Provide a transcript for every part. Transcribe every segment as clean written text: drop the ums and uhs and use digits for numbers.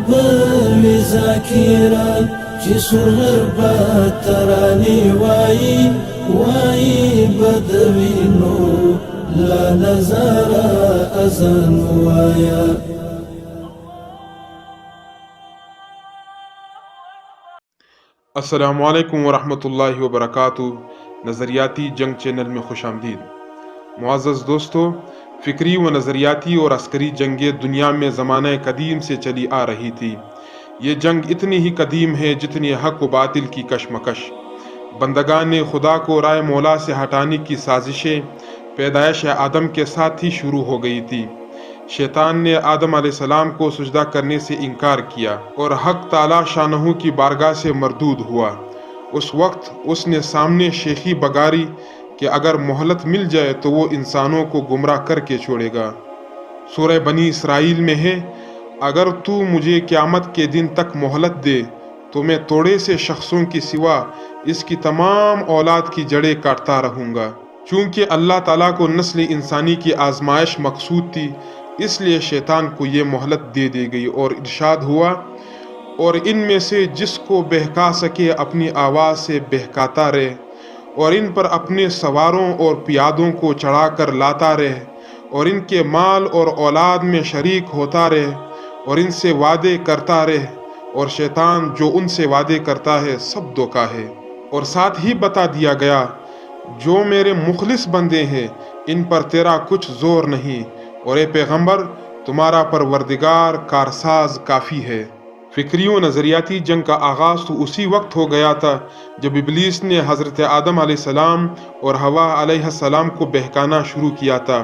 Boy ذاکرا چې solar با ترانی وای بدوینو لا نظارا ازن وایا. السلام علیکم ورحمۃ اللہ وبرکاتہ. نظریاتی جنگ چینل میں خوش آمدید. معزز دوستو، فکری و نظریاتی اور عسکری جنگیں دنیا میں زمانہ قدیم سے چلی آ رہی تھی. یہ جنگ اتنی ہی قدیم ہے جتنی حق و باطل کی کشمکش. بندگان خدا کو رائے مولا سے ہٹانے کی سازشیں پیدائش آدم کے ساتھ ہی شروع ہو گئی تھی. شیطان نے آدم علیہ السلام کو سجدہ کرنے سے انکار کیا اور حق تعالی شانہ کی بارگاہ سے مردود ہوا. اس وقت اس نے سامنے شیخی بگاری کہ اگر مہلت مل جائے تو وہ انسانوں کو گمراہ کر کے چھوڑے گا. سورہ بنی اسرائیل میں ہے، اگر تو مجھے قیامت کے دن تک مہلت دے تو میں توڑے سے شخصوں کی سوا اس کی تمام اولاد کی جڑیں کاٹتا رہوں گا. چونکہ اللہ تعالیٰ کو نسل انسانی کی آزمائش مقصود تھی، اس لیے شیطان کو یہ مہلت دے دی گئی اور ارشاد ہوا، اور ان میں سے جس کو بہکا سکے اپنی آواز سے بہکاتا رہے، اور ان پر اپنے سواروں اور پیادوں کو چڑھا کر لاتا رہے، اور ان کے مال اور اولاد میں شریک ہوتا رہے، اور ان سے وعدے کرتا رہے، اور شیطان جو ان سے وعدے کرتا ہے سب دھوکا ہے. اور ساتھ ہی بتا دیا گیا، جو میرے مخلص بندے ہیں ان پر تیرا کچھ زور نہیں، اور اے پیغمبر تمہارا پروردگار کارساز کافی ہے. فکری و نظریاتی جنگ کا آغاز تو اسی وقت ہو گیا تھا جب ابلیس نے حضرت آدم علیہ السلام اور حوا علیہ السلام کو بہکانا شروع کیا تھا.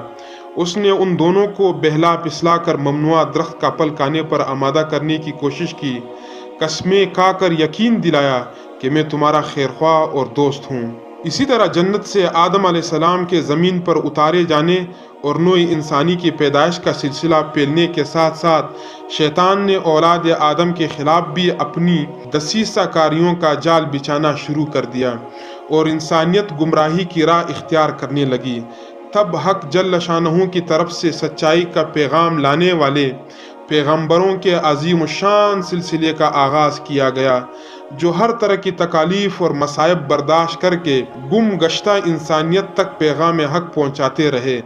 اس نے ان دونوں کو بہلا پسلا کر ممنوع درخت کا پھل کھانے پر آمادہ کرنے کی کوشش کی. قسمیں کھا کر یقین دلایا کہ میں تمہارا خیرخواہ اور دوست ہوں. اسی طرح جنت سے آدم علیہ السلام کے زمین پر اتارے جانے اور نوع انسانی کی پیدائش کا سلسلہ پھیلنے کے ساتھ ساتھ شیطان نے اولاد آدم کے خلاف بھی اپنی دسیسہ کاریوں کا جال بچھانا شروع کر دیا اور انسانیت گمراہی کی راہ اختیار کرنے لگی. تب حق جل شانہ کی طرف سے سچائی کا پیغام لانے والے پیغمبروں کے عظیم الشان سلسلے کا آغاز کیا گیا، جو ہر طرح کی تکالیف اور مصائب برداشت کر کے گم گشتہ انسانیت تک پیغام حق پہنچاتے رہے.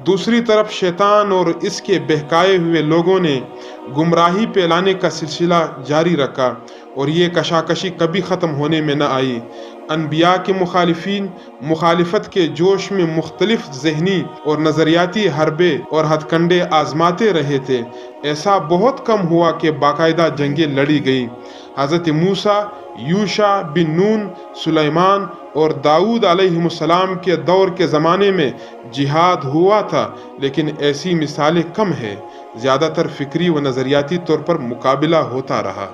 دوسری طرف شیطان اور اس کے بہکائے ہوئے لوگوں نے گمراہی پھیلانے کا سلسلہ جاری رکھا اور یہ کشاکشی کبھی ختم ہونے میں نہ آئی. انبیاء کے مخالفین مخالفت کے جوش میں مختلف ذہنی اور نظریاتی حربے اور ہتھ کنڈے آزماتے رہے تھے. ایسا بہت کم ہوا کہ باقاعدہ جنگیں لڑی گئی. حضرت موسیٰ، یوشع بن نون، سلیمان اور داؤد علیہ السلام کے دور کے زمانے میں جہاد ہوا تھا، لیکن ایسی مثالیں کم ہیں. زیادہ تر فکری و نظریاتی طور پر مقابلہ ہوتا رہا.